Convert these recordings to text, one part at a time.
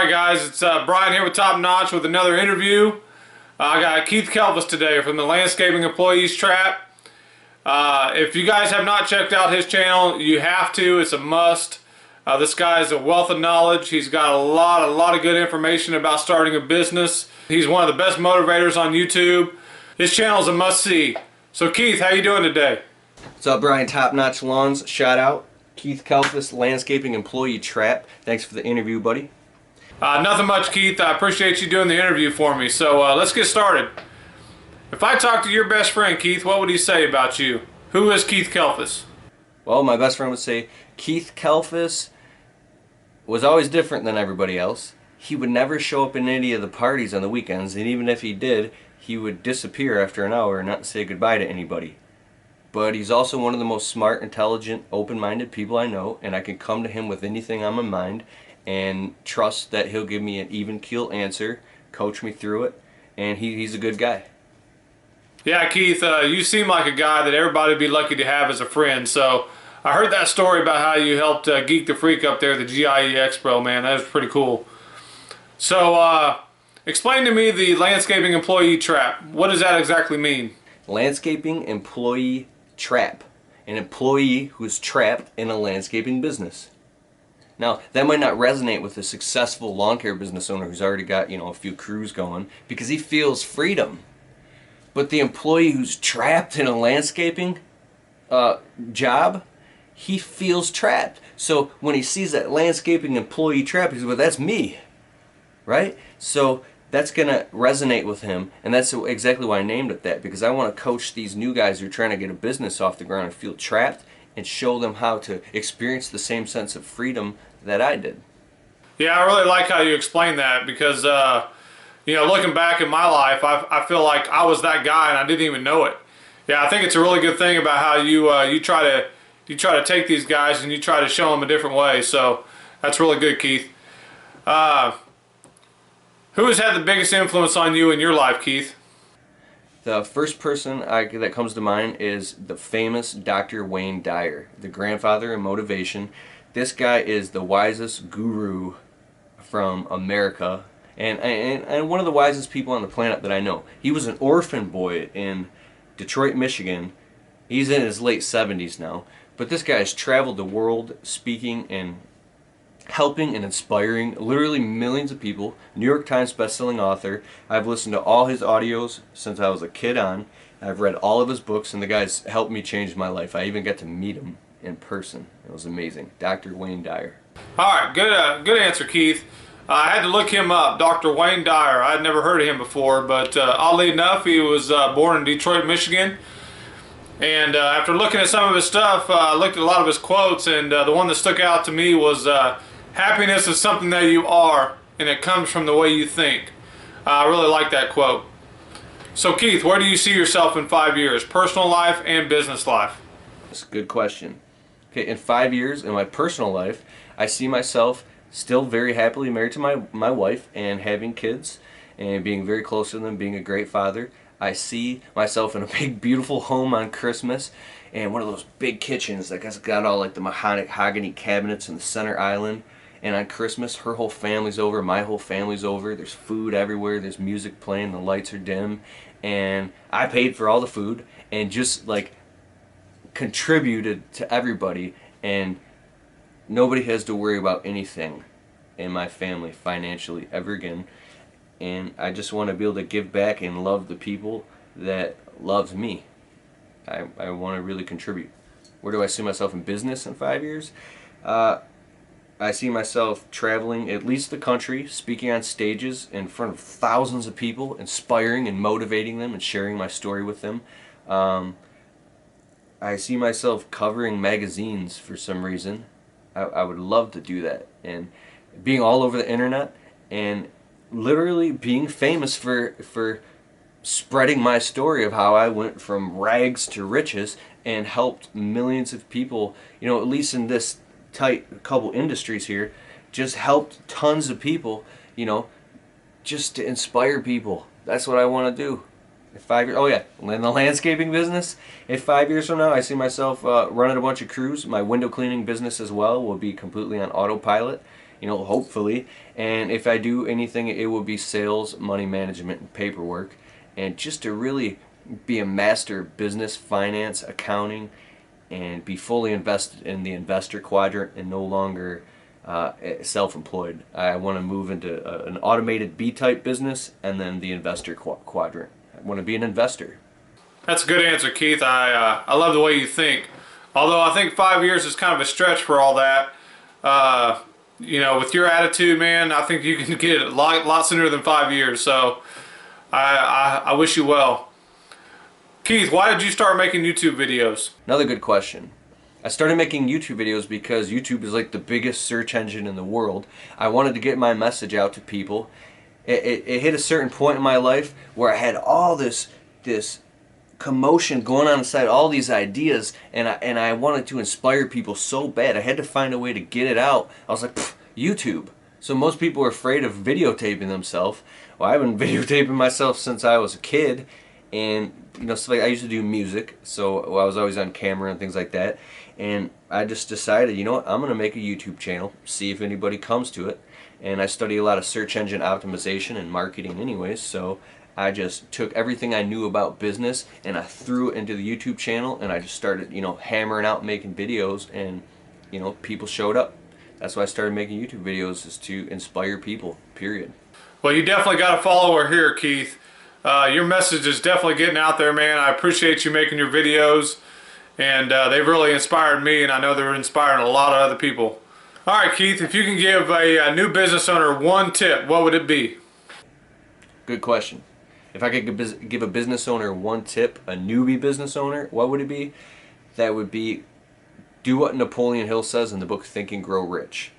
Alright guys, it's Brian here with Top Notch with another interview. I got Keith Kalfas today from the Landscaping Employees Trap. If you guys have not checked out his channel, you have to. It's a must. This guy is a wealth of knowledge. He's got a lot of good information about starting a business. He's one of the best motivators on YouTube. His channel is a must-see. So Keith, how you doing today? What's up, Brian? Top Notch Lawns, shout out. Keith Kalfas, Landscaping Employee Trap. Thanks for the interview, buddy. Nothing much, Keith. I appreciate you doing the interview for me. So let's get started. If I talk to your best friend, Keith, what would he say about you? Who is Keith Kalfas? Well, my best friend would say Keith Kalfas was always different than everybody else. He would never show up in any of the parties on the weekends, and even if he did, he would disappear after an hour and not say goodbye to anybody. But he's also one of the most smart, intelligent, open-minded people I know, and I can come to him with anything on my mind and trust that he'll give me an even-keel answer, coach me through it, and he's a good guy. Yeah, Keith, you seem like a guy that everybody would be lucky to have as a friend. So I heard that story about how you helped Geek the Freak up there at the GIE Expo, man. That was pretty cool. So explain to me the Landscaping Employee Trap. What does that exactly mean? Landscaping Employee Trap. An employee who's trapped in a landscaping business. Now, that might not resonate with a successful lawn care business owner who's already got, a few crews going, because he feels freedom. But the employee who's trapped in a landscaping job, he feels trapped. So when he sees that landscaping employee trap, he's like, well, that's me, right? So that's going to resonate with him, and that's exactly why I named it that, because I want to coach these new guys who are trying to get a business off the ground and feel trapped, and show them how to experience the same sense of freedom that I did. Yeah, I really like how you explain that, because looking back in my life, I feel like I was that guy and I didn't even know it. Yeah, I think it's a really good thing about how you try to take these guys and you try to show them a different way. So that's really good, Keith. Who has had the biggest influence on you in your life, Keith? The first person that comes to mind is the famous Dr. Wayne Dyer, the grandfather of motivation. This guy is the wisest guru from America, and one of the wisest people on the planet that I know. He was an orphan boy in Detroit, Michigan. He's in his late 70s now, but this guy has traveled the world speaking and helping and inspiring literally millions of people. New York Times bestselling author. I've listened to all his audios since I was a kid on. I've read all of his books, and the guy's helped me change my life. I even got to meet him in person. It was amazing. Dr. Wayne Dyer. All right, good answer, Keith. I had to look him up, Dr. Wayne Dyer. I'd never heard of him before, but oddly enough, he was born in Detroit, Michigan. And after looking at some of his stuff, I looked at a lot of his quotes, and the one that stuck out to me was, happiness is something that you are, and it comes from the way you think. I really like that quote. So Keith, where do you see yourself in 5 years, personal life and business life? That's a good question. Okay, in 5 years in my personal life, I see myself still very happily married to my wife and having kids and being very close to them, being a great father. I see myself in a big, beautiful home on Christmas and one of those big kitchens that got all like the mahogany cabinets in the center island. And on Christmas, her whole family's over, my whole family's over. There's food everywhere, there's music playing, the lights are dim. And I paid for all the food and just like contributed to everybody. And nobody has to worry about anything in my family financially ever again. And I just want to be able to give back and love the people that loves me. I want to really contribute. Where do I see myself in business in 5 years? I see myself traveling at least the country, speaking on stages in front of thousands of people, inspiring and motivating them and sharing my story with them. I see myself covering magazines for some reason. I would love to do that, and being all over the internet and literally being famous for spreading my story of how I went from rags to riches and helped millions of people, at least in this tight couple industries here, just helped tons of people, just to inspire people. That's what I want to do. In 5 years, oh yeah, in the landscaping business, in 5 years from now, I see myself running a bunch of crews. My window cleaning business as well will be completely on autopilot, hopefully. And if I do anything, it will be sales, money management, and paperwork. And just to really be a master of business, finance, accounting, and be fully invested in the investor quadrant and no longer self-employed. I want to move into an automated B-type business and then the investor quadrant. I want to be an investor. That's a good answer, Keith. I love the way you think. Although I think 5 years is kind of a stretch for all that. With your attitude, man, I think you can get it a lot sooner than 5 years. So I wish you well. Keith, why did you start making YouTube videos? Another good question. I started making YouTube videos because YouTube is like the biggest search engine in the world. I wanted to get my message out to people. It hit a certain point in my life where I had all this commotion going on inside, all these ideas, and I wanted to inspire people so bad. I had to find a way to get it out. I was like, YouTube. So most people are afraid of videotaping themselves. Well, I've been videotaping myself since I was a kid, and so I used to do music, so I was always on camera and things like that. And I just decided, I'm going to make a YouTube channel, see if anybody comes to it. And I study a lot of search engine optimization and marketing anyways, so I just took everything I knew about business and I threw it into the YouTube channel, and I just started, hammering out making videos, and, people showed up. That's why I started making YouTube videos, is to inspire people, period. Well, you definitely got a follower here, Keith. Your message is definitely getting out there, man. I appreciate you making your videos, and they've really inspired me, and I know they're inspiring a lot of other people. All right, Keith, if you can give a new business owner one tip, what would it be? Good question. If I could give a business owner one tip, a newbie business owner, what would it be? That would be, do what Napoleon Hill says in the book Think and Grow Rich.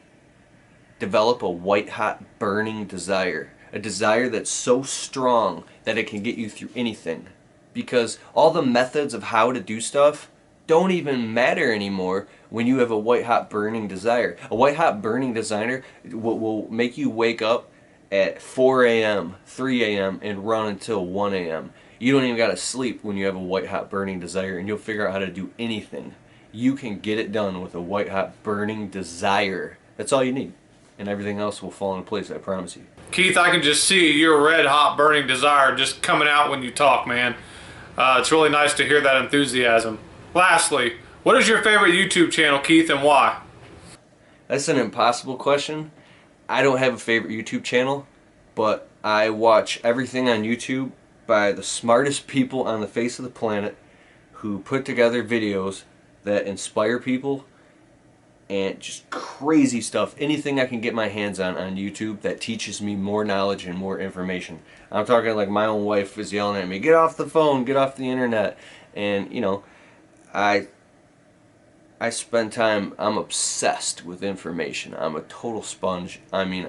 Develop a white-hot, burning desire. A desire that's so strong that it can get you through anything. Because all the methods of how to do stuff don't even matter anymore when you have a white-hot, burning desire. A white-hot, burning desire will make you wake up at 4 a.m., 3 a.m., and run until 1 a.m. You don't even got to sleep when you have a white-hot, burning desire, and you'll figure out how to do anything. You can get it done with a white-hot, burning desire. That's all you need. And everything else will fall into place, I promise you. Keith, I can just see your red-hot, burning desire just coming out when you talk, man. It's really nice to hear that enthusiasm. Lastly, what is your favorite YouTube channel, Keith, and why? That's an impossible question. I don't have a favorite YouTube channel, but I watch everything on YouTube by the smartest people on the face of the planet who put together videos that inspire people, and just crazy stuff. Anything I can get my hands on YouTube that teaches me more knowledge and more information. I'm talking like my own wife is yelling at me, get off the phone, get off the internet. And I spend time, I'm obsessed with information. I'm a total sponge. I mean,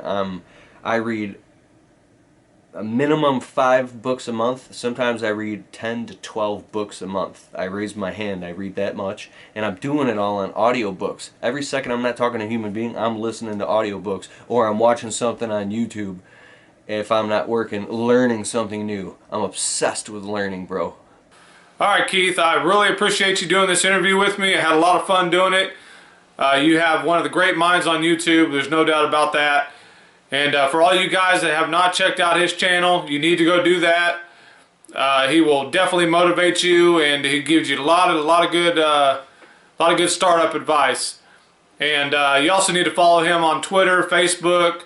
I read a minimum 5 books a month. Sometimes I read 10 to 12 books a month. I raise my hand, I read that much. And I'm doing it all on audiobooks. Every second I'm not talking to a human being, I'm listening to audiobooks. Or I'm watching something on YouTube. If I'm not working, learning something new. I'm obsessed with learning, bro. Alright, Keith, I really appreciate you doing this interview with me. I had a lot of fun doing it. You have one of the great minds on YouTube, there's no doubt about that. And for all you guys that have not checked out his channel, you need to go do that. He will definitely motivate you, and he gives you a lot of good startup advice. And you also need to follow him on Twitter, Facebook,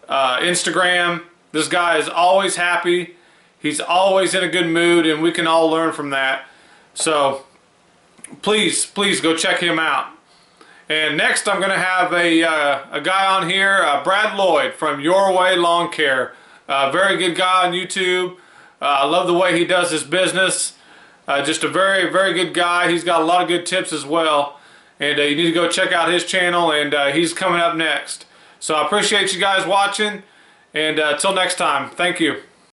Instagram. This guy is always happy. He's always in a good mood, and we can all learn from that. So please go check him out. And next I'm going to have a guy on here, Brad Lloyd from Your Way Lawn Care. Very good guy on YouTube. I love the way he does his business. Just a very good guy. He's got a lot of good tips as well. And you need to go check out his channel, and he's coming up next. So I appreciate you guys watching, and until next time, thank you.